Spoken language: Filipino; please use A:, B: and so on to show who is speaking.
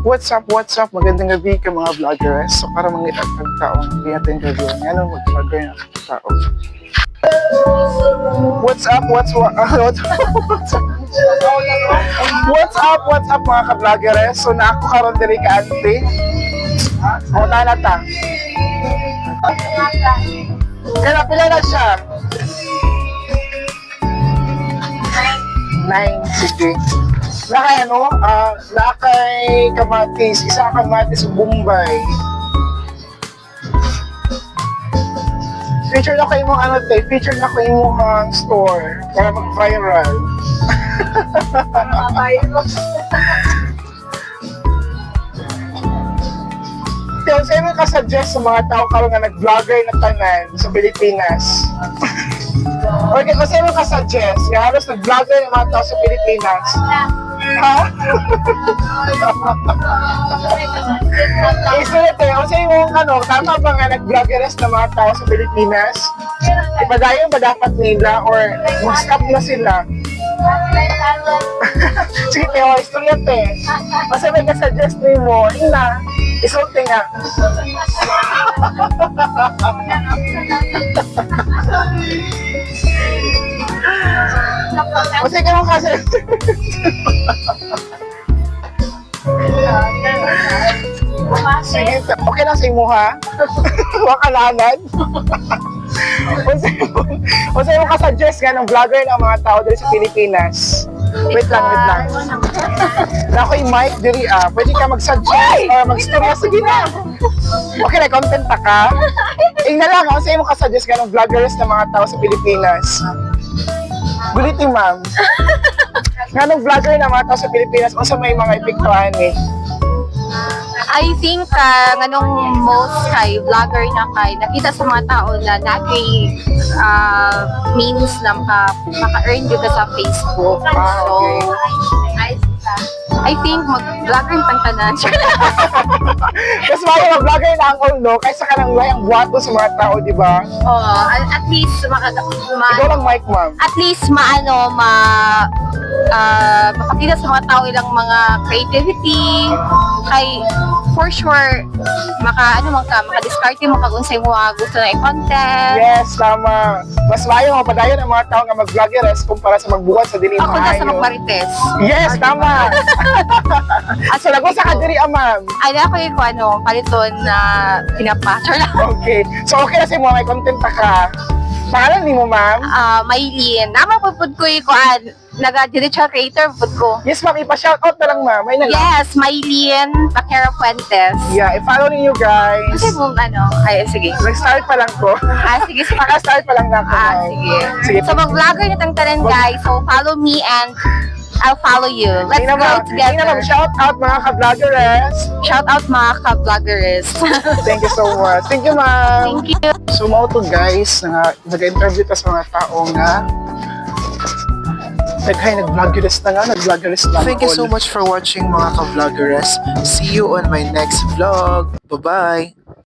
A: What's up? Magandang gabi ka mga vloggers. So para mangitag taong hindi natin review. Yan ang mag-vlogger na tao. What's up mga ka-vloggeres? So na ako karon diri ka ante. O na ta. Kaya pila na siya? 9, sige. Nakay nakay kamatis, isa kamatis Bombay. Feature na ko imong feature na ko imong store para mag-viral. Kaya sa'yo mo ka-suggest sa mga tao karon nga nag-vlogger na tanan sa Pilipinas. Okay, kasi mo ka-suggest, nga halos nag-vlogger ng mga tao sa Pilipinas. Ha? Isunod kasi yung tama ba nga nag-vloggeres ng mga tao sa Pilipinas? Ipadayon ba dapat nila or mag-stop na sila? Sige, Teo, istorya, te. Kasi may ka-suggest mo, ina, isulti nga. Kasi ka mo kasi. Sige, okay lang sa imo ha? Wakalanan. Kasi mo ka-suggest nga ng vlogger ng mga tao dito sa Pilipinas. Wait lang. Na ako yung mic diri pwede ka mag-suggest or mag-story. Sige na. Okay na, content ka? Tingnan lang, kasi mo ka-suggest nga ng vloggers ng mga tao sa Pilipinas. Gulitin, ma'am. Nga nung vlogger na mga tao sa Pilipinas, o sa may mga epektuhan eh.
B: I think nganong most kay vlogger na kay nakita sa mga tao na nagay means na maka-earn yun ka sa Facebook. So, I think mag-vlogger yung tanan.
A: Mas mga vlogger na ang ulo kaysa ka nang layang buhato sa mga tao, di ba?
B: At least
A: Ikaw lang, mic, ma'am.
B: at least mapakita sa mga tao ilang mga creativity kay for sure maka-discard mo kung sa mga gusto na i-content.
A: Yes, tama. Mas mayo mapadayon ang mga tao nga mag-vloggeres kumpara sa magbuhat sa dili
B: Ako na sa
A: maayo.
B: magmarites.
A: Yes, tama. At sa lago sa kadiri, ma'am.
B: Ay, na ako yung paliton na pinapacture lang.
A: Okay. So, okay na sa mo, may content ka. Pangalan ni mo, ma'am?
B: Maylin. Naman po ko yung naga-digital creator po ko.
A: Yes, ma'am. Ipa-shoutout na lang, ma'am. May na lang.
B: Yes, Maylin Paquera Fuentes.
A: Yeah, i-follow ninyo, guys.
B: Kasi kung sige.
A: Nag-start pa lang ko.
B: Sige.
A: Naka-start pa lang na ako. ma'am.
B: Sige. So, mag-vlogger na tangtanan, guys. So, follow me and I'll follow you. Let's
A: Tingnan
B: go
A: mo,
B: together.
A: shoutout mga ka-vloggeres.
B: Shout out mga ka-vloggers.
A: Thank you so much. Thank you, ma'am.
B: Thank you.
A: So, mga to guys, nag-interview ka sa mga tao nga nag-vloggeres na nga, nag-vloggeres na. Thank you so much for watching mga ka-vloggeres. See you on my next vlog. Bye-bye!